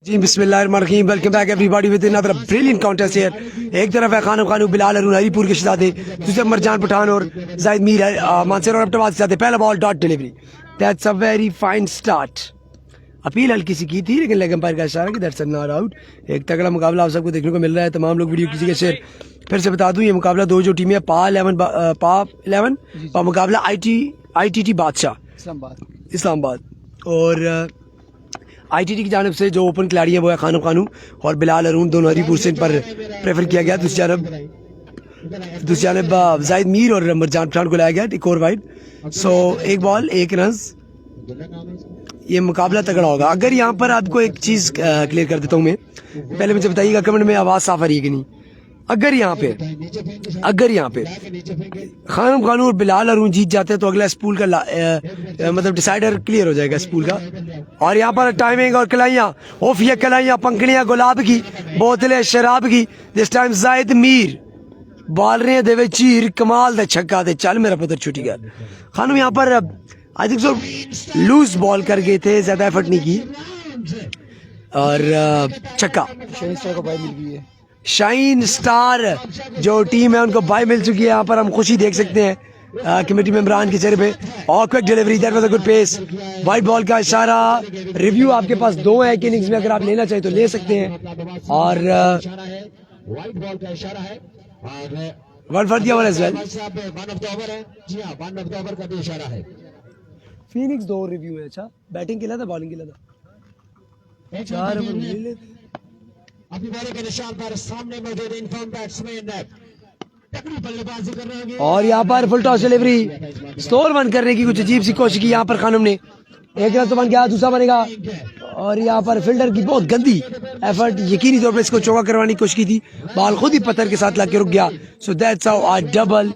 जी बिस्मिल्लाहिर्रहमानिर्रहीम welcome back everybody with another brilliant contest here. एक तरफ है खानम खानू बिलाल अरुण हरीपुर के शहजादे, दूसरी मरजान पठान और जाहिद मीर मानसर और अब्बास के साथ पहला ball dot delivery. That's a very fine start. Appeal हल्की सी की थी लेकिन लेग अंपायर का इशारा कि दैट्स नॉट आउट। एक तगड़ा मुकाबला आप सबको देखने को मिल रहा है। तमाम लोग वीडियो किसी के शेयर फिर से बता दूं, ये मुकाबला दो जो टीमें पा 11 पा मुकाबला ITT बादशाह इस्लामाबाद और ITT की जानब से जो ओपन खिलाड़ी है वो है खानम खानू और बिलाल अरुण, दोनों हरीपुर से इन पर प्रेफर किया गया। दूसरी जानब जाहिद मीर और मरजान पठान को लाया गया एक और वाइड। सो एक बॉल एक रन, ये मुकाबला तगड़ा होगा। अगर यहाँ पर आपको एक चीज़ क्लियर कर देता हूँ मैं, पहले मुझे बताइएगा कमेंट में आवाज़ साफ आ रही है कि नहीं। अगर यहाँ पे खानम खानू और बिलाल अरुण जीत जाते हैं तो अगला स्पूल का मतलब डिसाइडर क्लियर हो जाएगा स्पूल का। और यहाँ पर टाइमिंग और कलाइयाँ, ओफ ये कलाइयाँ, पंखड़ियाँ गुलाब की, बोतलें शराब की। This time Zahid Mir ball रहे देवे चीर, कमाल दे छक्का दे, चल मेरा पुत्र छुट्टी कर। खानम यहाँ पर I think so loose ball कर गए थे, ज्यादा एफर्ट नहीं की और छक्का। शाइन स्टार जो टीम है उनको बाय मिल चुकी है। यहाँ पर हम खुशी देख सकते हैं कमेटी मेंबरान के चेहरे पे। और quick delivery, that was a good pace. White ball का इशारा, रिव्यू आपके पास दो है कि इनिंग्स में, अगर आप लेना चाहें तो ले सकते हैं। और वाइट बॉल का इशारा है और one for the over as well. One of the over है जी हाँ, वन ऑफ द ओवर का भी इशारा है। फीनिक्स दो रिव्यू है। अच्छा, बैटिंग के लिए था बॉलिंग के लिए था, चार ओवर ले लेते। अपनी बॉलिंग के निशान पर सामने मौजूद इनफॉर्म बैट्समैन तकड़ी बल्लेबाजी कर रहे हैं और यहाँ पर full toss delivery, score one करने की कुछ अजीब सी कोशिश की यहाँ पर खानम ने। एक रन तो बन गया, दूसरा बनेगा। और यहाँ पर फील्डर की बहुत गंदी एफर्ट, यकीनी तौर पर इसको चौका करवाने की कोशिश की थी, बॉल खुद ही पत्थर के साथ लाके रुक गया। So that's how a double.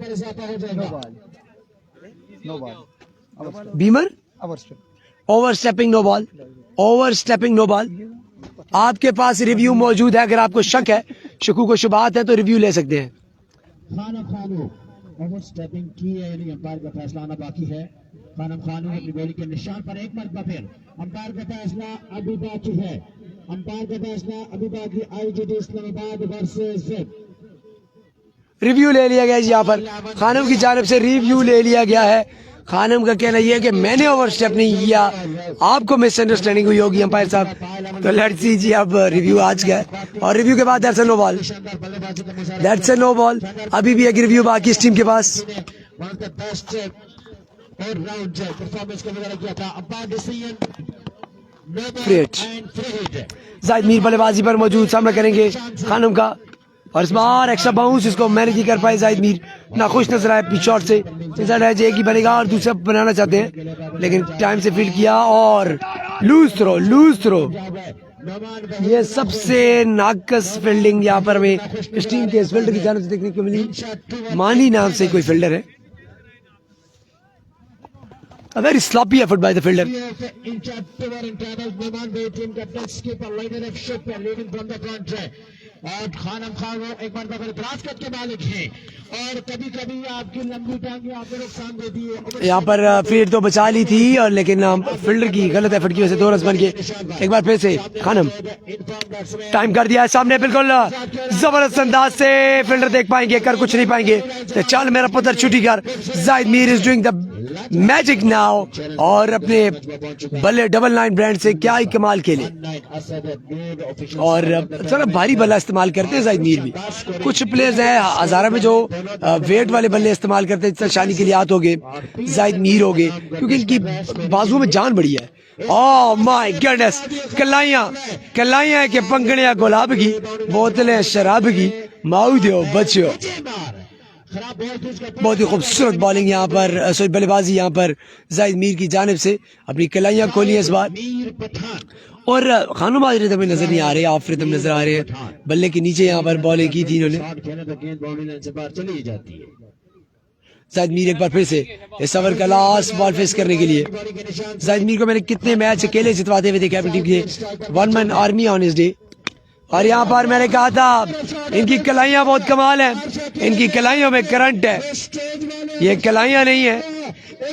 Beamer overstepping no ball, overstepping no ball. आपके पास रिव्यू मौजूद है, अगर आपको शक है, शकू को शुबात है तो रिव्यू ले सकते हैं। खानम खानू ओवरस्टेपिंग की है, यानी अंपायर का फैसला आना बाकी है। खानम खानू अपनी बॉलिंग के निशान पर एक मरतबा फिर अंपायर का फैसला अभी बाकी है। अंपायर का फैसला अभी बाकी। ITT इस्लामाबाद वर्सेस रिव्यू ले लिया गया जी। यहाँ पर खानम की जानिब से रिव्यू ले लिया गया है। खानम का कहना यह है कि मैंने ओवरस्टेप नहीं किया, आपको मिसअंडरस्टैंडिंग हुई होगी अंपायर साहब। तो लेट्स सी जी, अब रिव्यू आज गया और रिव्यू के बाद that's a no ball, that's a no ball. अभी भी एक रिव्यू बाकी इस टीम के पास। जाहिद मीर बल्लेबाजी पर मौजूद, सामना करेंगे खानम का। और इस बार एक्स्ट्रा बाउंस इसको मैनेज नहीं कर पाए जाहिद मीर, नाखुश नजर आए पिच शॉट से। इंसाइड एज एक ही बनेगा और दूसरा बनाना चाहते हैं लेकिन टाइम से फील्ड किया और लूज थ्रो। ये सबसे नाकस फील्डिंग यहाँ पर हमें इस टीम के इस फील्डर की जानिब से देखने को मिली। मानी नाम से कोई फील्डर है। A very sloppy effort by the fielder. और खानम खान एक बार बास्केट के मालिक हैं और कभी कभी आपकी लंबी टांगे आपको नुकसान देती है। यहाँ पर फील्ड तो बचा ली थी और लेकिन फील्डर की गलत एफर्ट की वजह से 2 रन बन गए। एक बार फिर से खानम टाइम कर दिया है सामने, बिल्कुल जबरदस्त अंदाज से फील्डर देख पाएंगे, कर कुछ नहीं पाएंगे। तो चल मेरा पुत्र छुट्टी कर। Zahid Mir is doing the magic now और अपने बल्ले डबल 9 ब्रांड से क्या ही कमाल खेले। और थोड़ा भारी बल्ला इस्तेमाल करते हैं जाहिद मीर भी। कुछ प्लेयर्स हैं हजारा में जो वेट वाले बल्ले इस्तेमाल करते हैं, शानी के लिए हाथ हो गए, जाहिद मीर हो गए, क्योंकि इनकी बाजुओं में जान बड़ी है। ओह माय गॉडनेस, कलाइयां के पंखड़ियां गुलाब की, बोतलें शराब की, माऊ दो बच्चों। बहुत ही खूबसूरत बॉलिंग यहाँ पर, बल्लेबाजी यहाँ पर जाहिद मीर की जानिब से। अपनी कलाइयां खोली इस बार और खानम आज रिदम में नजर नहीं आ रहे, ऑफ रिदम नजर आ रहे हैं। बल्ले के नीचे यहाँ पर बॉलिंग की थी इन्होंने। जाहिद मीर एक बार फिर से इस ओवर का लास्ट बॉल फेस करने के लिए। जाहिद मीर को मैंने कितने मैच अकेले जितवाते हुए देखा अपनी टीम के, 1 मैन आर्मी ऑन इस डे। और यहाँ पर मैंने कहा था इनकी कलाइयां बहुत कमाल है, इनकी कलाइयों में करंट है। ये कलाइयां नहीं है,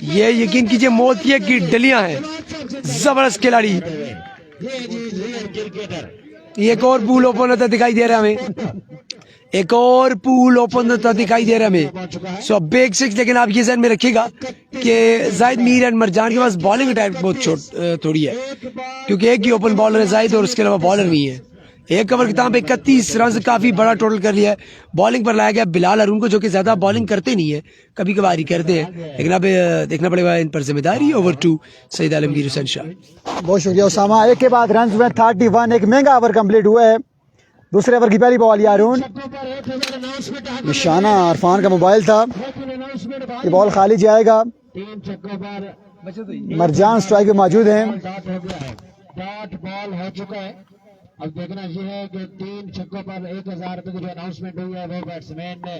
ये यकीन कीजिए मोतिये की डलियां हैं। जबरदस्त खिलाड़ी क्रिकेटर एक और पूल ओपन होता दिखाई दे रहा है हमें, एक और पूल ओपन होता दिखाई दे रहा है हमें। सो बिग सिक्स, लेकिन आप ये ध्यान में रखिएगा कि जाहिद मीर एंड मरजान के पास बॉलिंग अटैक बहुत थोड़ी है, क्योंकि एक ही ओपन बॉलर है जाहिद और उसके अलावा बॉलर नहीं है। एक ओवर के ताम पे 31 रन काफी बड़ा टोटल कर लिया है। बॉलिंग पर लाया गया बिलाल अरुण को, जो कि ज्यादा बॉलिंग करते नहीं है, कभी कभार ही करते हैं, लेकिन अब देखना पड़ेगा इन पर जिम्मेदारी। ओवर 2 सईद आलमगीर हुसैन शाह। बहुत शुक्रिया उसामा। एक के बाद रन में 31, एक महंगा ओवर कंप्लीट हुआ है। दूसरे ओवर की पहली बॉल यारून, निशाना इरफान का मोबाइल था, ये बॉल खाली जाएगा। मरजान स्ट्राइक पे मौजूद हैं। डॉट बॉल हो चुका है। अब देखना ये है कि 3 छक्कों पर 1000 रुपए की जो अनाउंसमेंट हुई है वो बैट्समैन ने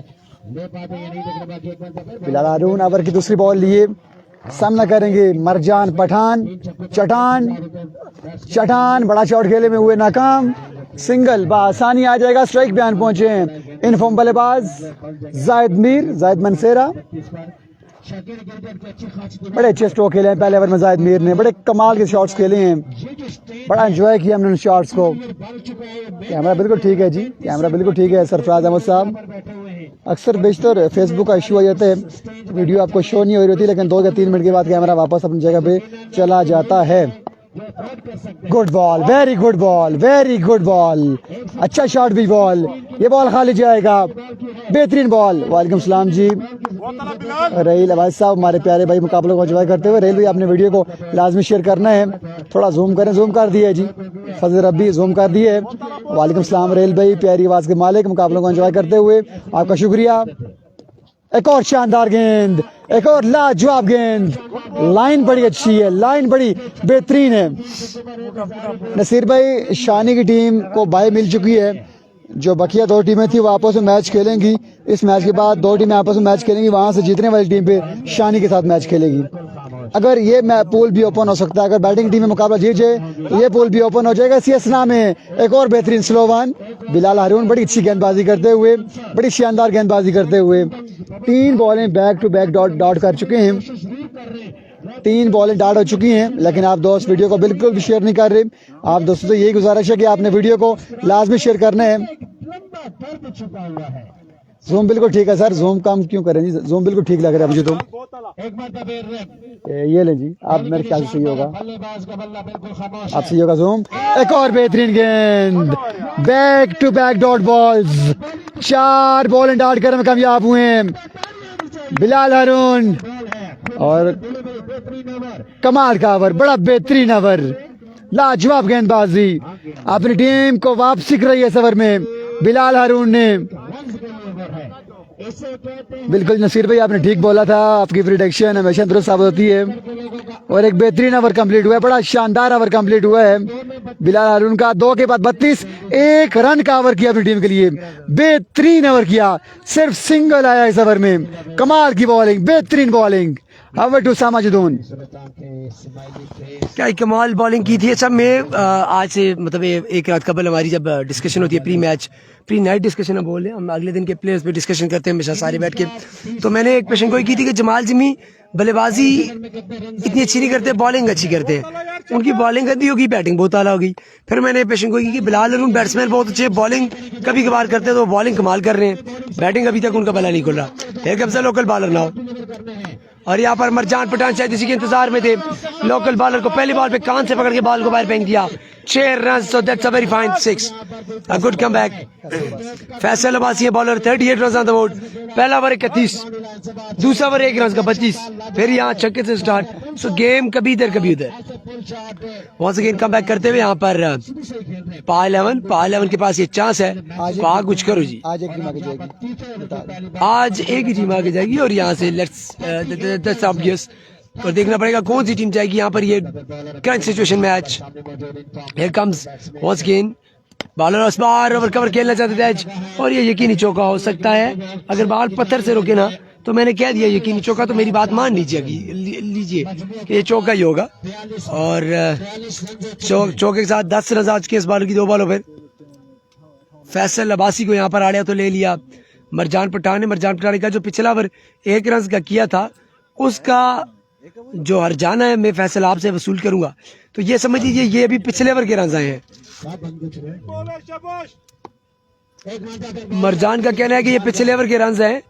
ले पाते या नहीं, देखने बाकी एक बार बिलाल हारून ओवर की दूसरी बॉल लिए सामना करेंगे मरजान पठान। चटान बड़ा शॉट खेले में हुए नाकाम, सिंगल बआसानी आ जाएगा। स्ट्राइक बयान पहुंचे हैं इनफॉर्म बल्लेबाज जाहिद मनसेरा। बड़े अच्छे स्ट्रोक खेले हैं पहले ओवर में जाहिद मीर ने, बड़े कमाल के शॉट्स खेले हैं, बड़ा एंजॉय किया हमने उन शॉट्स को। कैमरा बिल्कुल ठीक है जी, कैमरा बिल्कुल ठीक है सरफराज अहमद साहब। अक्सर बेशतर फेसबुक का इशू आ जाता है, वीडियो आपको शो नहीं हो रही होती, लेकिन 2 या 3 मिनट के बाद कैमरा वापस अपनी जगह पे चला जाता है। Good ball, very good ball, very good ball, अच्छा शॉट भी बॉल। ये बॉल खाली जाएगा, बेहतरीन बॉल। वालेकुम सलाम जी रहील भाई साहब, हमारे प्यारे भाई मुकाबलों को एंजॉय करते हुए। रेल भाई आपने वीडियो को लाजमी शेयर करना है, थोड़ा जूम करें। जूम कर दिए जी फजल रब्बी, जूम कर दिए। वालेकुम सलाम रेल भाई, प्यारी आवाज़ के मालिक, मुकाबलों को एंजॉय करते हुए आपका शुक्रिया। एक और शानदार गेंद, एक और लाजवाब गेंद। लाइन बड़ी अच्छी है, लाइन बड़ी बेहतरीन है। नसीर भाई शानी की टीम को बाय मिल चुकी है, जो बकिया 2 टीमें थी वो आपस में मैच खेलेंगी। इस मैच के बाद 2 टीमें आपस में मैच खेलेंगी, वहां से जीतने वाली टीम पे शानी के साथ मैच खेलेगी। अगर ये पूल भी ओपन हो सकता है, अगर बैटिंग टीम में मुकाबला जीत जाए ये पूल भी ओपन हो जाएगा। इसी असना में एक और बेहतरीन स्लो वन, बिलाल हारून बड़ी अच्छी गेंदबाजी करते हुए, बड़ी शानदार गेंदबाजी करते हुए 3 बॉलें बैक टू बैक डॉट कर चुके हैं। 3 बॉलें डॉट हो चुकी हैं, लेकिन आप दोस्त वीडियो को बिल्कुल भी शेयर नहीं कर रहे। आप दोस्तों से यही गुजारिश है कि आपने वीडियो को लाजमी शेयर करना है। जूम बिल्कुल ठीक है सर, जूम कम क्यों करें जी, जूम बिल्कुल ठीक लग रहा है मुझे तो। ये ले जी, आप मेरे ख्याल से सही होगा, आप सही होगा जूम। एक और बेहतरीन गेंद, back to back dot balls, 4 ball dot कर में कामयाब हुए हैं बिलाल हारून। और कमाल का ओवर, बड़ा बेहतरीन ओवर, लाजवाब गेंदबाजी, अपनी टीम को वापसी कराई इस ओवर में बिलाल हारून ने। बिल्कुल नसीर भाई आपने ठीक बोला था, आपकी प्रेडिक्शन हमेशा दुरुस्त साबित होती है। और एक बेहतरीन ओवर कंप्लीट हुआ है, बड़ा शानदार ओवर कंप्लीट हुआ है बिलाल हारून का। 2 के बाद 32, 1 रन का ओवर किया अपनी टीम के लिए, बेहतरीन ओवर किया, सिर्फ सिंगल आया इस ओवर में। कमाल की बॉलिंग, बेहतरीन बॉलिंग। ओवर टू सामाजुद्दीन, क्या कमाल बॉलिंग की थी। अच्छा मैं आज से मतलब एक रात कबल हमारी जब डिस्कशन होती है, प्री नाइट डिस्कशन हम बोल रहे हैं, हम अगले दिन के प्लेयर्स पे डिस्कशन करते हैं हमेशा सारे बैठ के। तो मैंने एक पेशन गोई की थी कि जमाल जिमी बल्लेबाजी इतनी अच्छी नहीं करते, बॉलिंग अच्छी करते हैं। उनकी बॉलिंग गंदी होगी, बैटिंग बहुत आला होगी। फिर मैंने पेशन गोई की कि बिलाल अरुण बैट्समैन बहुत अच्छे, बॉलिंग कभी कभार करते हैं तो बॉलिंग कमाल कर रहे हैं, बैटिंग अभी तक उनका भला नहीं खुल रहा। फिर कब से लोकल बॉलर ना हो। और यहाँ पर मरजान पठान शायद इसी के इंतजार में थे, लोकल बॉलर को पहली बॉल पे कान से पकड़ के बॉल को बाहर फेंक दिया। 6 run, so that's a very fine 6, a good come back. Faisal Abbasi है bowler, 38 run on the board. पहला ओवर 31, दूसरा ओवर 1 रन का 25, फिर यहाँ छक्के से स्टार्ट। सो गेम कभी इधर कभी उधर। वंस अगेन कम बैक करते हुए यहाँ पर पा 11 के पास ये चांस है, पा कुछ करो जी। आज एक टीम आगे जाएगी, आज एक ही टीम आगे जाएगी और यहाँ से दैट्स ऑब्वियस। और देखना पड़ेगा कौन सी टीम जाएगी यहाँ पर। ये current situation match, here comes once again bowler उस बार ओवर कवर खेलना चाहते थे आज, और ये यकीनी चौका हो सकता है। अगर बॉल पत्थर से रोके ना तो मैंने कह दिया यकीनी चौका, तो मेरी बात मान लीजिए कि ये चौका ही होगा। और चौके के साथ 10 रन आज के इस बॉलर की 2 बॉलों पर। फैसल अब्बासी को यहाँ पर आड़िया तो ले लिया मरजान पठान का जो पिछला ओवर 1 रन का किया था, उसका जो हरजाना है मैं फैसल आपसे वसूल करूंगा। तो ये समझ लीजिए ये अभी पिछले ओवर के रन आए हैं, साफ बंद कर चुके हैं। एक मरतबा फिर मरजान का कहना है कि ये पिछले ओवर के रन हैं,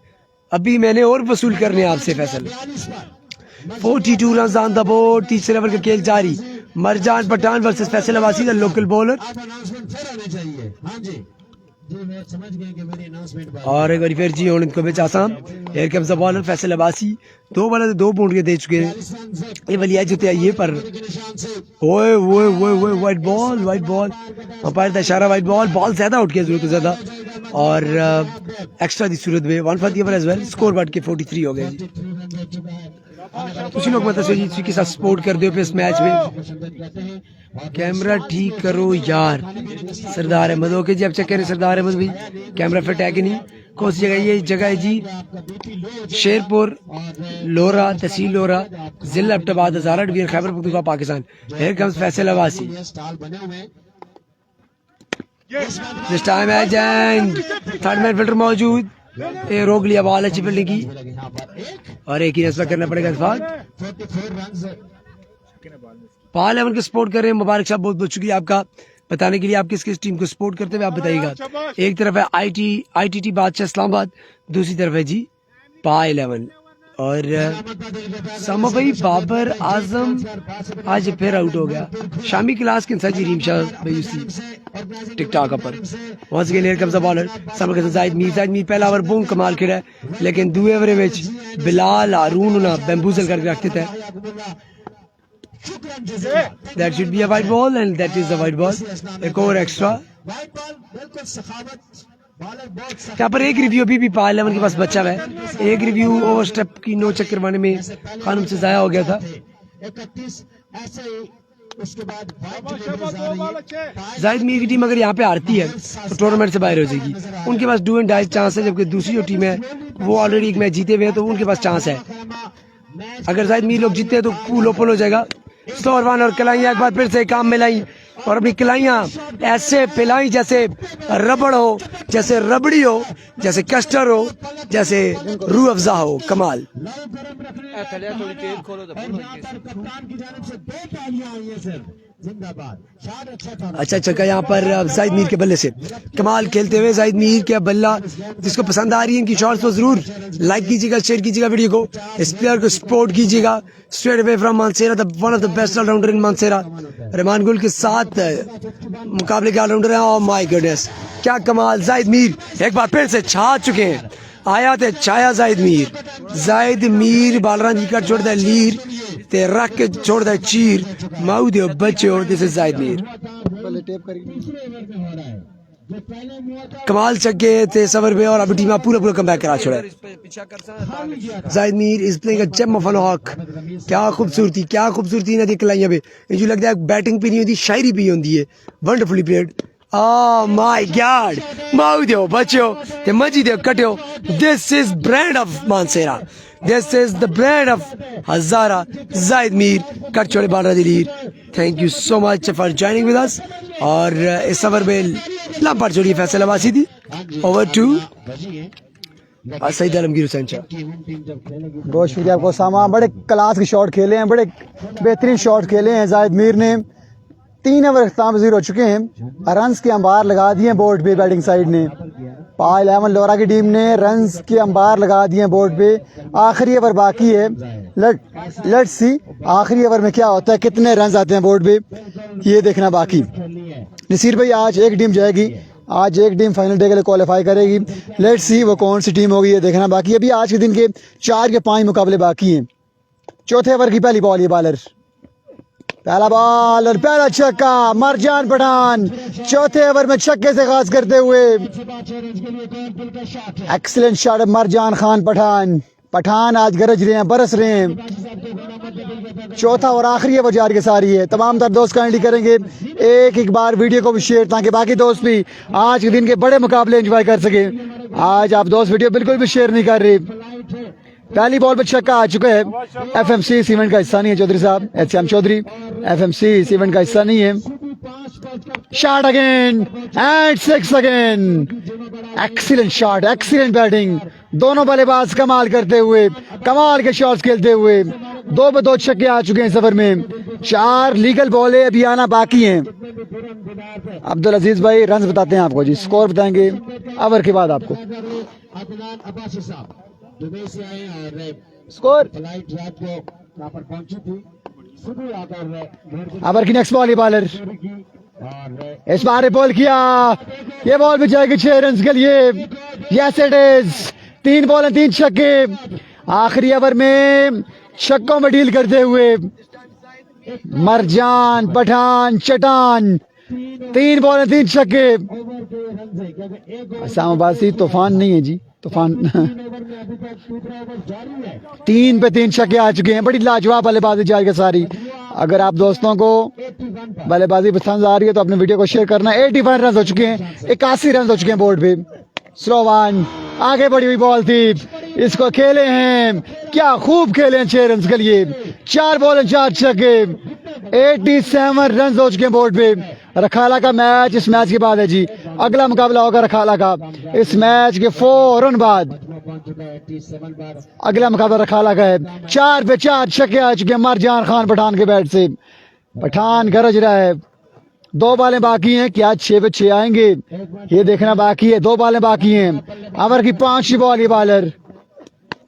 अभी मैंने और वसूल करने हैं आपसे फैसल। 42 पर 42 रन ऑन द बोर्ड, तीसरे ओवर का खेल जारी। Marjan Pathan versus Faisal Abbasi, the local bowler. अब अनाउंसमेंट फिर होने चाहिए। हाँ जी जी मैं समझ गया कि मेरी अनाउंसमेंट और एक बार फिर जी होने को बेच आसाम। Here comes the bowler Faisal Abbasi. 2 bowler 2 boundary दे चुके हैं। ये बलिया जुते ये पर के निशान से ओए ओए ओए ओए वाइट बॉल अंपायर का इशारा, वाइट बॉल ज्यादा उठ गया जरूरत से ज्यादा और एक्स्ट्रा दी सूरत में 1 for the over as well. Score बढ़ के 43 हो गया जी। 3 रन हो चुका है। कुछ लोग मतलब जी के साथ सपोर्ट कर दो इस मैच में। संगत कहते हैं और कैमरा ठीक करो यार। सरदार अहमद ओके जी, अब चेक करें सरदार अहमद भाई कैमरा फिट है कि नहीं। कौन सी जगह ये जगह है जी? आपका बीपी लो शेरपुर लोरा, तहसील लोरा, जिला Abbottabad, Hazara division, Khyber Pakhtunkhwa, Pakistan. Here comes Faisal Abbasi. ये स्टॉल बने हुए हैं। This time as and third man fielder मौजूद। ये रोक लिया बॉल अच्छी फील्डिंग की यहाँ पर एक और एक ही नस्बा करना पड़ेगा इत्तेफाक। 44 रन पाल एवन को सपोर्ट कर रहे हैं। मुबारक साहब बहुत बहुत शुक्रिया आपका बताने के लिए। आप किस किस टीम को सपोर्ट करते हुए आप बताइएगा। एक तरफ है आईटीटी बादशाह इस्लामाबाद, दूसरी तरफ है जी पा 11 और सामा भाई बाबर आजम आज फिर आउट हो गया। शामी क्लास के जी रीमशाह भाई उसी टिकटॉक पर once again here comes the bowler सामा के जाहिद मीर पहला ओवर बूम कमाल खेड़ा है, लेकिन दूसरे ओवर में बिलाल हारून ना बैम्बूजल करके रखते थे। That should be a white ball and that is a white ball. एक और एक्स्ट्रा। वाइट बॉल बिल्कुल सखावत बॉलर बहुत यहाँ पर एक रिव्यू अभी भी पा 11 के पास बचा हुआ है। एक रिव्यू ओवर स्टेप की नो चेक करवाने में खानम से जाया हो गया था। 31 ऐसे ही उसके बाद वाइट जाहिद मीर की टीम अगर यहाँ पे हारती है तो टूर्नामेंट से बाहर हो जाएगी। उनके पास डू एंड डाई चांस है, जबकि दूसरी जो टीम है वो ऑलरेडी एक मैच जीते हुए हैं तो उनके पास चांस है। अगर जाहिद मीर लोग जीते हैं तो कूल ओपन हो जाएगा। स्लोअर वन और कलाइयाँ एक बार फिर से काम में लाई और अपनी कलाइयाँ ऐसे पिलाई जैसे रबड़ हो, जैसे रबड़ी हो, जैसे कस्टर्ड हो, जैसे रूह अफ़ज़ा हो। कमाल। कप्तान की जानिब से 2 तालियां आई हैं सर। जिंदाबाद। शॉट अच्छा था। अच्छा छक्का यहाँ पर जाहिद मीर के बल्ले से कमाल खेलते हुए जाहिद मीर के बल्ला। जिसको पसंद आ रही है इनकी शॉट्स तो जरूर लाइक कीजिएगा, शेयर कीजिएगा वीडियो को, इस प्लेयर को सपोर्ट कीजिएगा। Straight away from Mansehra, the one of the best allrounder in Mansehra. Rahman Gul के साथ मुकाबले के ऑलराउंडर हैं। ओह माय गॉडनेस क्या कमाल। जाहिद मीर एक बार फिर से छा चुके हैं। आया थे छाया जाहिद मीर बालरान जी कट छोड़ दे लीर ते रख के छोड़ दे चीर माऊ दे बच्चो। This is Zahid Mir. कमाल चक्के थे सबर में और अभी टीम पूरा कमबैक करा छोड़ा है। Zahid Mir is playing a gem of an knock. क्या खूबसूरती ना दिख लाइया पे जो लगता है बैटिंग भी नहीं होती, शायरी भी होती है। Wonderfully played. Oh my God! माऊ दो बच्चो ते मजी दो कटो। This is brand of Mansera. This is the brand of Hazara. Zahid Mir cut छोड़े बाल दिलीर। Thank you so much for joining with us. और इस ओवर में लंपार छोड़ी फैसल अब्बासी थी। Over to Saeed Alamgir Hussain Shah. बहुत शुक्रिया आपको सामा। बड़े क्लास के शॉट खेले हैं, बड़े बेहतरीन शॉट खेले हैं जाहिद मीर ने। 3 ओवर अख्ताम पज़ीर हो चुके हैं। रन्स के अंबार लगा दिए बोर्ड पे बैटिंग साइड ने। पा 11 लोरा की टीम ने रन्स के अंबार लगा दिए बोर्ड पे। आखिरी ओवर बाकी है। लेट्स सी आखिरी ओवर में क्या होता है, कितने रन्स आते हैं बोर्ड पे, ये देखना बाकी। नसीर भाई आज एक टीम जाएगी, आज एक टीम फाइनल डे के लिए क्वालिफाई करेगी। लेट्स सी वो कौन सी टीम होगी, ये देखना बाकी। अभी आज के दिन के 4 के 5 मुकाबले बाकी हैं। चौथे ओवर की पहली बॉल, ये बॉलर पहला बॉल और पहला छक्का। मरजान पठान चौथे ओवर में छक्के से आगाज करते हुए एक्सीलेंट शॉट मरजान खान पठान आज गरज रहे हैं, बरस रहे हैं। चौथा और आखिरी ओवर जारी के सारी है। तमाम तर दोस्त काइंडली करेंगे एक बार वीडियो को भी शेयर, ताकि बाकी दोस्त भी आज के दिन के बड़े मुकाबले एंजॉय कर सके। आज आप दोस्त वीडियो बिल्कुल भी शेयर नहीं कर रहे। पहली बॉल पर छक्का आ चुका है। एफएमसी इस इवेंट का हिस्सा नहीं है चौधरी साहब, एचएम चौधरी एफएमसी इस इवेंट का हिस्सा नहीं है। Shot again and 6 again. Excellent shot, excellent batting. दोनों बल्लेबाज कमाल करते हुए, कमाल के शॉट्स खेलते हुए 2 पे 2 छक्के आ चुके हैं इस ओवर में। 4 लीगल बॉलें अभी आना बाकी हैं। भी तुरंत दीवार पे अब्दुल अजीज भाई रन बताते हैं आपको जी, स्कोर बताएंगे ओवर के बाद आपको। अदनान अब्बासी साहब दुबई से आए और स्कोर फ्लाइट रात को यहाँ पर पहुंची थी, सुबह आकर ओवर की नेक्स्ट बॉल बॉलर की और इस बार बॉल किया, ये बॉल भी जाएगी 6 रन के लिए। यस इट इज, 3 बॉल 3 छक्के। आखिरी ओवर में छक्कों में डील करते हुए मरजान पठान चटान, 3 बॉल 3 छक्के। ओवर के रन से क्योंकि एक ओवर इस्लामाबादी तूफान नहीं है जी, तूफान ओवर में अभी तक दूसरा ओवर जारी है। 3 पे 3 छक्के आ चुके हैं। बड़ी लाजवाब बल्लेबाजी जाएगी सारी। अगर आप दोस्तों को 81 पर बल्लेबाजी पसंद आ रही है तो अपने वीडियो को शेयर करना। 81 रन हो चुके हैं, 81 रन हो चुके हैं बोर्ड पे। स्लो वन, आगे बढ़ी हुई बॉल थी, इसको खेले हैं, क्या खूब खेले हैं 6 रन के लिए। 4 बॉल 4 छक्के, 87 रन हो चुके हैं बोर्ड पे। रखाला का मैच इस मैच के बाद है जी, अगला मुकाबला होगा रखाला का इस मैच के फौरन बाद। पहुंच चुका है 87 पर। अगला मुकाबला रखाला का है। 4 पे 4 छक्के आ चुके हैं मरजान खान पठान के बैट से। पठान गरज रहा है। 2 बॉलें बाकी हैं, क्या 6 पे 6 आएंगे ये देखना बाकी है। 2 बॉलें बाकी हैं। ओवर की 5वीं बॉल ये बॉलर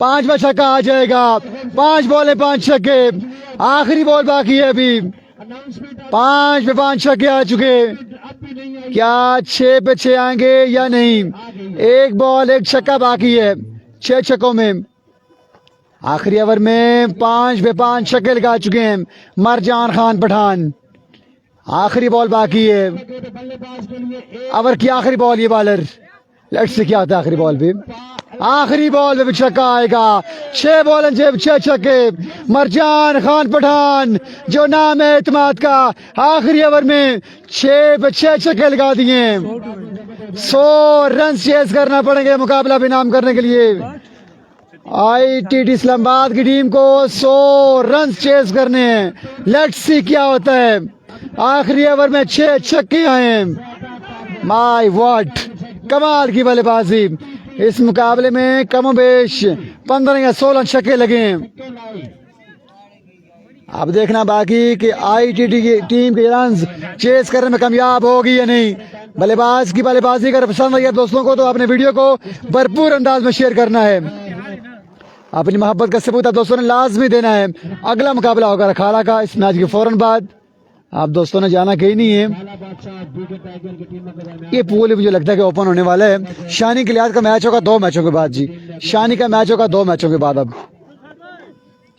5 पे छक्का आ जाएगा। 5 बॉलें 5 छक्के, आखिरी बॉल बाकी है अभी। अनाउंसमेंट 5 पे 5 छक्के आ चुके, अब भी नहीं आई। क्या 6 पे 6 आएंगे या नहीं। 1 बॉल 1 छक्का बाकी है 6 छक्कों में। आखिरी ओवर में 5 पे 5 छक्के लगा चुके हैं मरजान खान पठान। आखिरी बॉल बाकी है बल्लेबाज के लिए एक ओवर की आखिरी बॉल ये बॉलर। लेट्स से क्या होता है आखिरी बॉल पे। आखिरी बॉल पे भी छक्का आएगा। 6 बॉल 6 छक्के। मरजान खान पठान जो नाम है एतमाद का, आखिरी ओवर में 6 पे 6 छक्के लगा दिए। 100 रन चेस करना पड़ेंगे मुकाबला भी नाम करने के लिए। ITT इस्लामाबाद की टीम को 100 रन चेस करने हैं। लेट्स सी क्या होता है। आखिरी ओवर में 6 छक्के आए हैं। माय वॉट, कमाल की बल्लेबाजी। इस मुकाबले में कमोबेश 15 या 16 छक्के लगे हैं। अब देखना बाकी कि ITT की टीम के रन्स चेस करने में कामयाब होगी या नहीं। बल्लेबाज की बल्लेबाजी अगर पसंद आई है दोस्तों को तो अपने वीडियो को भरपूर अंदाज में शेयर करना है। अपनी मोहब्बत का सबूत आप दोस्तों ने लाजमी देना है। अगला मुकाबला होगा रखाला का इस मैच के फौरन बाद। आप दोस्तों ने जाना कहीं नहीं है। काला बादशाह बीके टाइगर की टीम के दरमियान ये पूल मुझे लगता है कि ओपन होने वाला है। शानी के लिहाज का मैच होगा 2 मैचों के बाद जी। शानी का मैच होगा 2 मैचों के बाद। अब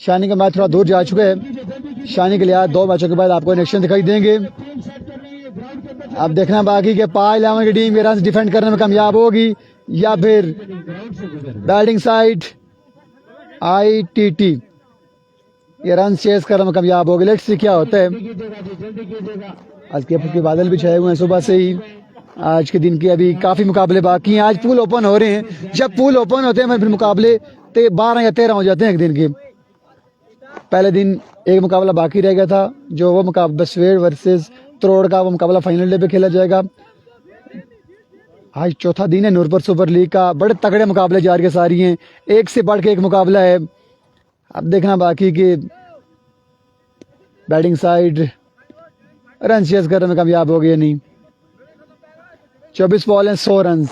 शानी का मैच थोड़ा दूर जा चुका है। शानी के लिहाज 2 मैचों के बाद आपको नेक्शन दिखाई देंगे। टीम सेट कर रही है ग्राउंड के अंदर। अब देखना बाकी कि पाई 11 की टीम के रन डिफेंड करने में कामयाब होगी या फिर ग्राउंड से गुजर बैटिंग साइड ITT ये रन चेस करने में कामयाब होगी। लेट्स सी क्या होता है। कीजिएगा जी, जल्दी कीजिएगा। आज के बादल भी छाए हुए हैं सुबह से ही। आज के दिन के अभी काफी मुकाबले बाकी हैं। आज पूल ओपन हो रहे हैं। जब पूल ओपन होते हैं फिर मुकाबले 12 या 13 हो जाते हैं एक दिन के। पहले दिन एक मुकाबला बाकी रह गया था, जो वो मुकाबला बसवेड़ वर्सेस त्रोड़ का, वो मुकाबला फाइनल डे पे खेला जाएगा। आज चौथा दिन है नूरपुर सुपर लीग का। बड़े तगड़े मुकाबले जारी के सारी हैं, एक से बढ़ के एक मुकाबला है। अब देखना बाकी कि बैटिंग साइड रन चेस करने में कामयाब हो गए नहीं। 24 बॉल हैं 100 रन।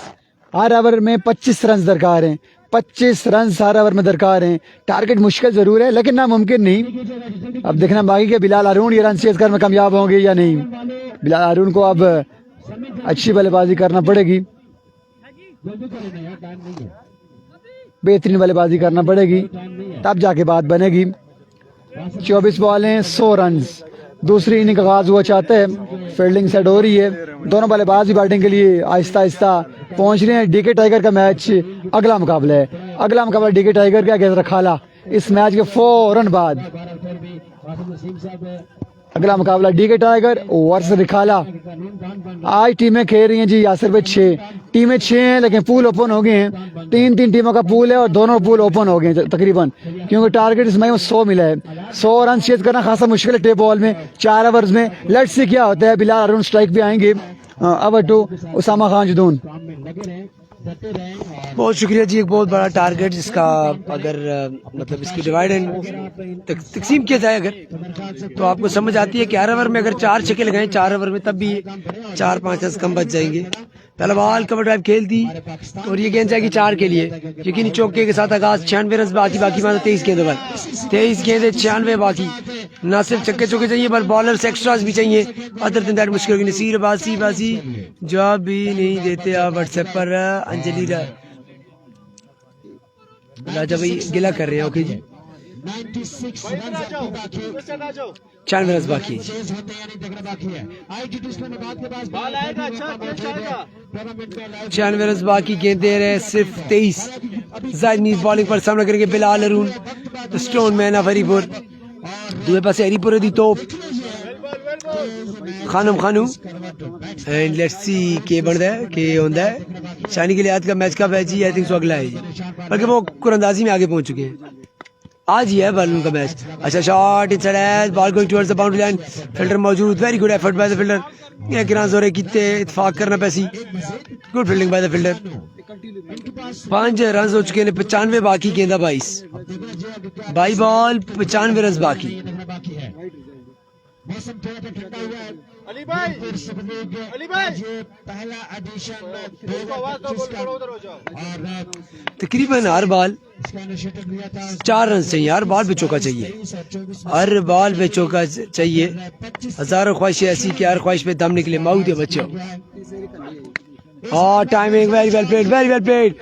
हर ओवर में 25 रन दरकार हैं। 25 रन हर ओवर में दरकार हैं। टारगेट मुश्किल जरूर है लेकिन नामुमकिन नहीं। अब देखना बाकी कि बिलाल हारून ये रन चेस करने में कामयाब होंगे या नहीं। बिलाल हारून को अब अच्छी बल्लेबाजी करना पड़ेगी, जल्दी करें ना यार, टाइम नहीं है। बेहतरीन बल्लेबाजी करना पड़ेगी, तब जाके बात बनेगी। 24 बॉलें 100 रन। दूसरी इनिंग का आगाज हुआ चाहते हैं। फील्डिंग सेट हो रही है। दोनों बल्लेबाज भी बैटिंग के लिए आहिस्ता आहिस्ता पहुंच रहे हैं। DK टाइगर का मैच अगला मुकाबला है। अगला मुकाबला DK टाइगर का अगेंस्ट रखाला इस मैच के फौरन बाद। अगला मुकाबला DK टाइगर वर्सेस रखाला। आज टीमें खेल रही हैं जी। यासिर भाई 6 टीमें 6 हैं लेकिन पूल ओपन हो गए हैं। 3-3 टीमों का पूल है और दोनों पूल ओपन हो गए हैं तकरीबन, क्योंकि टारगेट इसमें 100 मिला है। 100 रन चेज करना खासा मुश्किल है टेप बॉल में 4 ओवर्स में। लेट्स सी क्या होता है। बिलाल हारून स्ट्राइक पे आएंगे। ओवर 2 उसामा खान जुदून। काम में लगे रहे करते रहें और बहुत शुक्रिया जी। एक बहुत बड़ा टारगेट जिसका अगर मतलब इसकी डिवाइड एंड तकसीम किया जाए अगर, तो आपको समझ आती है कि हर ओवर में अगर 4 छक्के लगाएं 4 ओवर में, तब भी 4-5 रन कम बच जाएंगे। पहला बॉल कवर ड्राइव खेल दी और ये गेंद जाएगी 4 के लिए। यकीनी चौके के साथ आगाज 96 रन बाकी मानो 23 गेंदों पर, 23 गेंदे 96 बाकी। न सिर्फ छक्के चौके चाहिए बल्कि बॉलर्स एक्स्ट्रास भी चाहिए। अदर दिन दैट मुश्किल होगी। नसीर बासी जवाब भी नहीं देते आप व्हाट्सएप पर। अंजलि राजा भाई गिला कर रहे हैं। ओके जी 96 रन बाकी, 96 रन बाकी। चेज होते हैं नहीं देखना बाकी है। आईजीटी इस्लामाबाद के पास बॉल आएगा, अच्छा टूर्नामेंट में लाइव 96 रन बाकी, गेंद दे रहे सिर्फ 23। जाहिद मीर बॉलिंग पर सामना करेंगे Bilal Arun, stone man of Haripur. दूसरे पासे हरीपुर दी तोप खानम खानू एंड लेट्स सी के बनता है के होता है। शानी के लिए आज का मैच कब है जी? आई थिंक सो अगला है जी, बल्कि वो कुरंदाजी में आगे पहुंच चुके हैं। आज ही है बॉल उनका मैच। अच्छा shot it's as ball going towards the boundary line. Fielder मौजूद, very good effort by the fielder. एक रन जोरे कितने इत्तेफाक करना पैसी, good fielding by the fielder. 5 run हो चुके हैं, 95 बाकी, गेंदा 22 बॉल 95 रन बाकी। मौसम थोड़ा सा ठंडा हुआ है। अली भाई ये पहला एडिशन और तकरीबन हर बॉल इसका इनिशिएटिव लिया था 4 रन चाहिए, हर बॉल पे चौका चाहिए, हर बॉल पे चौका चाहिए। हजारों ख्वाहिशें ऐसी कि हर ख्वाहिश पे दम निकले। माउद है बच्चों। Timing very well played,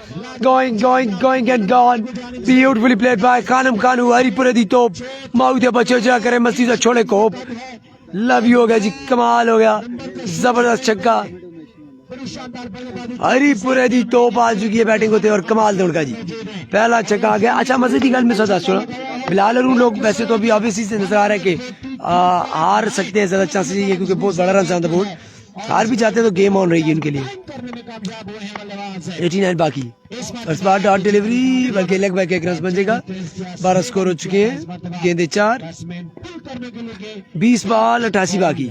going and gone, beautifully played by Khanam Khanu. Haripur दी तोप, माउद है बच्चों, जा करे मस्ती से छोड़े कोप। लव यू हो गया जी, कमाल हो गया, जबरदस्त छक्का। हरीपुर दी तोप आ चुकी है बैटिंग होते और कमाल दौड़ का जी, पहला छक्का आ गया। अच्छा मजे की गल में सदा सुनो, बिलाल अरून लोग वैसे तो अभी ऑब्वियसली से नजर आ रहा है कि हार सकते हैं, ज्यादा चांसेस है क्योंकि बहुत बड़ा रन ऑन द बोर्ड। हार भी जाते तो गेम ऑन रहेगी उनके लिए। 89 बाकी, इस बार डॉट डिलीवरी बल्कि लेग बैक एक रन बन जाएगा। 12 स्कोर हो चुके हैं, गेंदे 4, 20 बॉल 88 बाकी,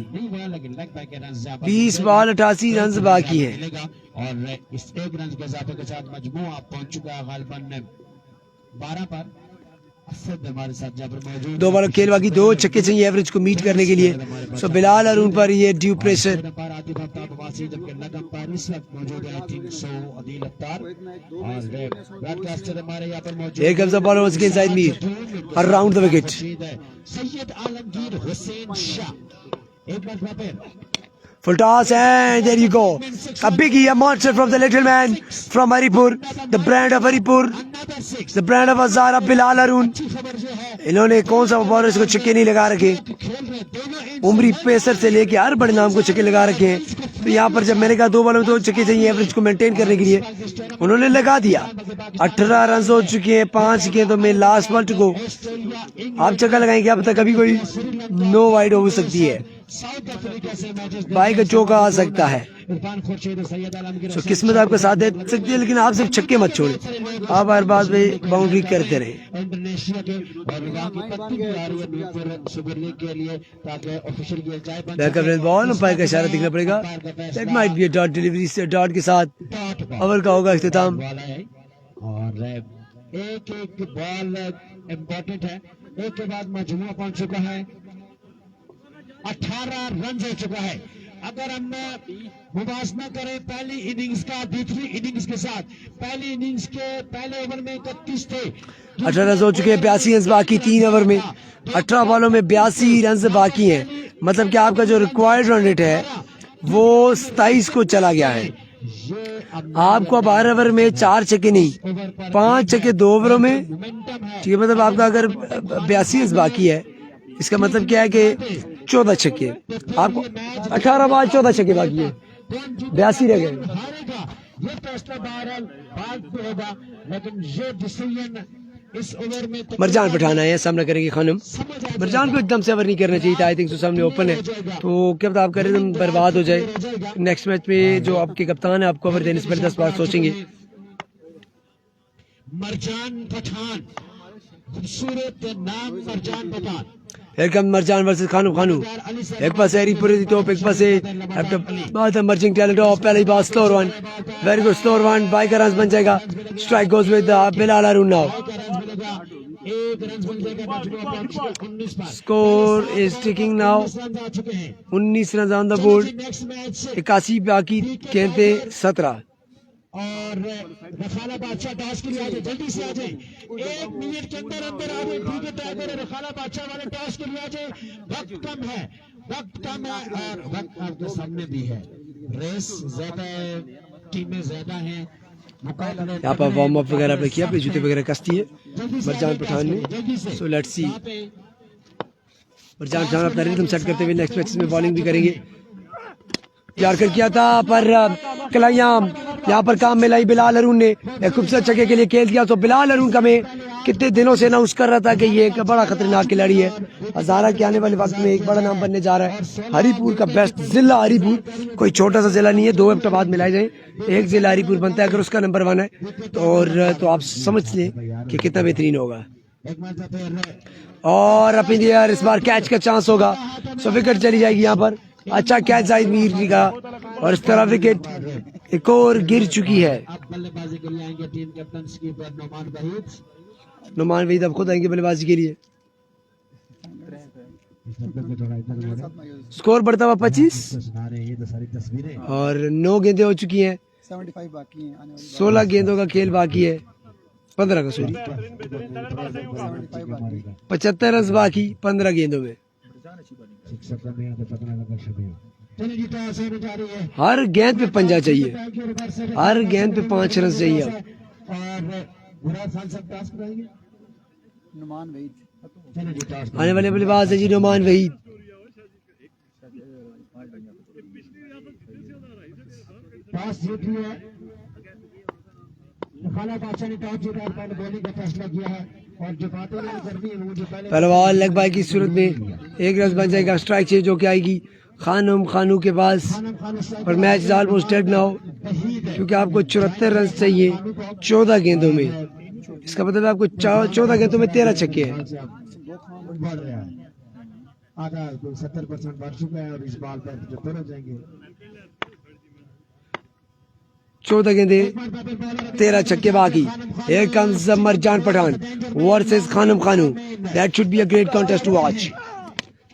20 बॉल 88 रन बाकी है। और इस एक रन के इजाफे के साथ मजमूआ पहुंच चुका है गालिबन 12 पर। हमारे साथ जहाँ पर मौजूद 2 बॉल खेल बाकी, 2 छक्के चाहिए एवरेज को मीट करने के लिए। सो बिलाल अरून पर ये due pressure. Here comes the ball once again inside Mir, around the wicket. Syed Alamgir Hussain Shah एक बार फिर Full toss and there you go. A biggie, a monster from the little man from Haripur. The brand of Haripur. The brand of Azara Bilal Arun. इन्होंने कौन सा bowlers को छक्के नहीं लगा रखे, उमरी पेसर से लेके हर बड़े नाम को छक्के लगा रखे हैं। तो यहाँ पर जब मैंने कहा 2 बॉलों में 2 छक्के चाहिए एवरेज को मेंटेन करने के लिए, उन्होंने लगा दिया। 18 रन हो चुके हैं 5 गेंदों में, लास्ट बॉल को आप छक्का लगाएंगे, अब तक कभी कोई नो वाइड हो सकती है, भाई का चौका आ सकता है। तो किस्मत आपका साथ दे सकती है, लेकिन आप सिर्फ छक्के मत छोड़े, आप हर बात पे बाउंड्री करते रहे। बैकअप बॉल अंपायर का इशारा दिखना पड़ेगा। That might be a dot delivery से डॉट के साथ ओवर का होगा इख्तिताम। और एक बॉल इम्पोर्टेंट है, एक के बाद मजमुआ पहुंच चुका है, 18 रन हो चुका है। अगर हम मुवाजना करें पहली इनिंग्स का दूसरी इनिंग्स के साथ, पहली इनिंग्स के पहले ओवर में 31 थे, 18 रन हो चुके हैं, 82 रन बाकी 3 ओवर में, 18 बॉलों में 82 रन बाकी हैं। मतलब कि आपका जो रिक्वायर्ड रन रेट है वो 27 को चला गया है। आपको अब 12 ओवर में 4 छक्के नहीं, 5 छक्के 2 ओवरों में, ठीक है। मतलब आपका अगर 82 रन बाकी है, इसका मतलब क्या है कि 14 छक्के, आपको 18 बार 14 छक्के बाकी है, 82 रह गए। ये फैसला बहरहाल बाद में होगा, लेकिन ये डिसीजन इस ओवर में मरजान पठान आए हैं, सामना करेंगे खानम। मरजान को एकदम से ओवर नहीं करना चाहिए था, आई थिंक सामने ओपन है, तो क्या पता आप करें तुम बर्बाद हो जाए। नेक्स्ट मैच में जो आपके कप्तान है आपको ओवर देने से पहले 10 बार सोचेंगे। मरजान पठान, खूबसूरत नाम Marjan Pathan. Here comes Marjan versus Khanu Khanu. एक पास है हरीपुर दी तोप, एक पास है after बहुत emerging talent ऑफ पहले ही बात स्लोर one, very good स्लोर one, by का रन बन जाएगा. Strike goes with Bilal Arun now. एक रन बन जाएगा 19 पर. Score is ticking now. 19 आ चुके हैं. 19 run on the board. Next match 81 बाकी गेंद पे 17. और रखाला बादशाह टॉस के लिए आ जाए, जल्दी से आ जाए, 1 मिनट के अंदर अंदर आ जाए. ठीक है टाइगर, रखाला बादशाह वाले टॉस के लिए आ जाए. वक्त कम है और वक्त आपके सामने भी है. रेस ज्यादा है, टीमें ज्यादा हैं. यहाँ पर वार्म अप वगैरह आपने किया, अपने जूते वगैरह कसती है मरजान पठान ने. So let's see. Marjan Pathan अपना रिदम सेट करते हुए नेक्स्ट मैच में बॉलिंग भी करेंगे. प्यार कर किया था पर कलायाम यहाँ पर काम मिलाई बिलाल अरुण ने. एक खूबसूरत छक्के के लिए खेल दिया. तो बिलाल अरुण का मैं कितने दिनों से अनाउंस कर रहा था कि ये एक बड़ा खतरनाक खिलाड़ी है. हजारा के आने वाले वक्त में एक बड़ा नाम बनने जा रहा है. हरीपुर का बेस्ट जिला हरीपुर, कोई छोटा सा जिला नहीं है. 2 हफ्ते बाद मिलाए जाए एक जिला हरीपुर बनता है अगर उसका नंबर 1 है तो आप समझ लें कि कितना बेहतरीन होगा. और अपनी यार इस बार कैच का चांस होगा. सो विकेट चली जाएगी यहाँ पर. अच्छा कैच जाहिद मीर जी का और इस तरह विकेट एक और गिर चुकी है. अब बल्लेबाजी के लिए आएंगे team captain keeper Numan Waheed अब खुद आएंगे बल्लेबाजी के लिए. स्कोर बढ़ता हुआ 25 और 9 गेंदें हो चुकी हैं. 75 बाकी हैं आने वाली. 16 गेंदों का खेल बाकी है. 15 का सॉरी 75 रन बाकी 15 गेंदों में. हर गेंद पे पंजा चाहिए, हर गेंद पे 5 रन चाहिए. नुमान वहीद आने वाले बल्लेबाज है जी नुमान वहीद. टॉस जीत लिया है. रखाला बादशाह ने टॉस जीता और पहले बॉलिंग का फैसला किया है और जो बातें उन्होंने करनी है वो जो पहले बॉल लेग बाय की सूरत में 1 रन बन जाएगा. स्ट्राइक चेंज होकर आएगी खानम खानू के पास और match is almost dead now क्योंकि आपको 74 रन चाहिए 14 गेंदों में. इसका मतलब है आपको 14 गेंदों में 13 छक्के हैं. बढ़ रहा है. आधा 70% बढ़ चुका है और इस बॉल पर जो दोनों जाएंगे 14 गेंदे 13 छक्के बाकी. Here comes Marjan Pathan versus Khanam Khanu. That should be a great contest to watch.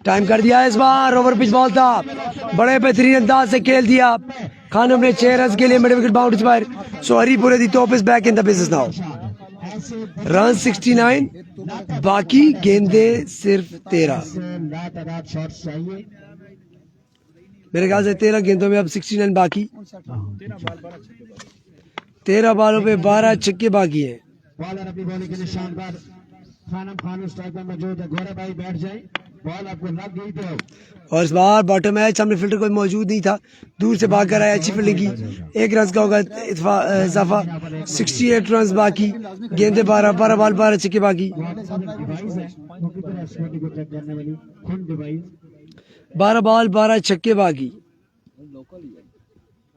Time कर दिया इस बार. ओवर पिच बॉल था, बड़े बेहतरीन अंदाज से खेल दिया. खानम ने 6 रन के लिए मिड विकेट बाउंड्री पर. So Haripur the top is back in the business now. Run 69 बाकी गेंदे सिर्फ 13. मेरे ख्याल से 13 गेंदों में अब 69 बाकी. 13 बालों पे 12 छक्के बाकी है. बॉलर अपनी बॉलिंग के निशान पर खानम खानू स्ट्राइक में मौजूद है. गौरव भाई बैठ जाए, बॉल आपको लग गई तो. और इस बार बॉटम मैच सामने फील्डर कोई मौजूद नहीं था, दूर से भाग कर आया. अच्छी फील्डिंग की. 1 रन का होगा इजाफा. 68 रन बाकी, गेंदे 12 बॉल 12 छक्के बाकी. 12 बॉल 12 छक्के बाकी.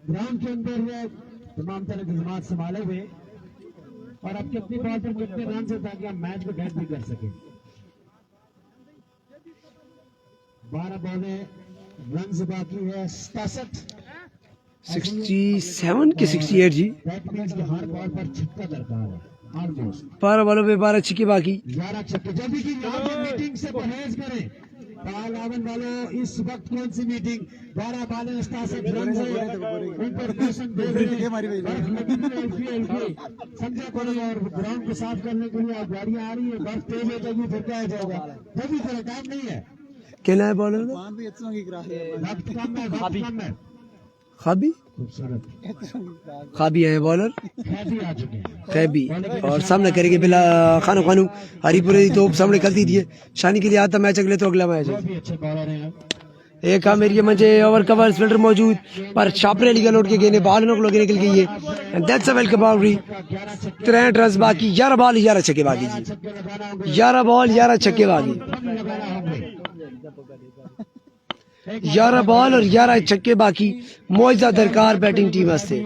ग्राउंड के अंदर तमाम तरह की जमात संभाले हुए और अब कितनी बॉल पर कितने रन से ताकि हम मैच को डेथ भी कर सके. 12 बॉलें रन से बाकी है 67 के 68 जी. दैट मींस कि हर बॉल पर छक्का दरकार है. ऑलमोस्ट 12 बॉलों पे 12 छक्के बाकी. 11 छक्के. जब भी मीटिंग से परहेज करें. पालावन वालों इस वक्त कौन सी मीटिंग? 12 बालें रन से उन पर क्वेश्चन दे रहे हैं. समझा करो और ग्राउंड को साफ करने के लिए आप गाड़ियां आ रही है. बर्फ तेज हो जाएगी फिर क्या हो जाएगा. जल्दी करो, टाइम नहीं है. कहना है बॉलर वक्त कम है, वक्त कम है. खाबी खूबसूरत खाबी है बॉलर खैबी आ चुके हैं. खैबी और सामना करेंगे बिला खानू खानू. हरीपुर की तोप सामने कल दी है. शानी के लिए आता मैच अगले तो अगला मैच है. भी अच्छे बॉलर हैं. एक मेरी मंजे ओवर कवर फील्डर मौजूद पर छापरे लीगा लौट के गेंदे बाल लोग निकल गई है. And that's a welcome boundary. 63 run बाकी. 11 बॉल 11 छक्के बाकी जी. 11 बॉल 11 छक्के बाकी. 11 बॉल और 11 छक्के बाकी. मौजा दरकार बैटिंग टीम वास्ते.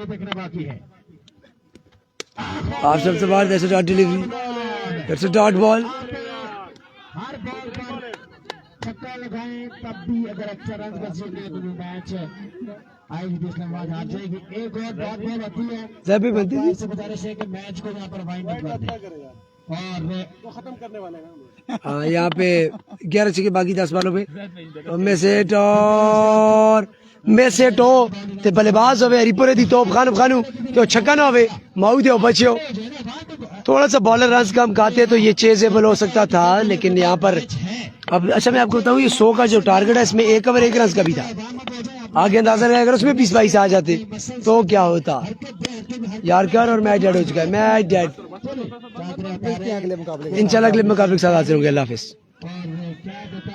आप सबसे बाहर that's a dot delivery. That's a dot ball. Her ball पर छक्का लगाएं तब भी अगर अच्छा रन कर सके तो वो मैच आएगी इस्लामाबाद हार जाएगी। एक और डॉट बॉल होती है, जैबी बनती थी। इससे गुजारिश है कि मैच को यहाँ पर वाइंड अप कर दें और हाँ यहाँ पे 11 छक्के बाकी 10 बालों पे और मैसेट और मैसेट हो ते बल्लेबाज होवे रिपोरे दी तोप खान खानू तो छक्का ना होवे माऊ दे बचियो। थोड़ा सा बॉलर रन कम खाते तो ये चेजेबल हो सकता था, लेकिन यहाँ पर अब अच्छा मैं आपको बताऊँ ये 100 का जो टारगेट है इसमें 1 ओवर 1 रन का भी था। आगे अंदाजा लगाया अगर उसमें 20-22 आ जाते तो क्या होता। यारकर और मैच डेड हो चुका है, मैच डेड। अगले मुकाबले इंशाल्लाह अगले मुकाबले के साथ हाजिर होंगे। अल्लाह हाफिज। क्या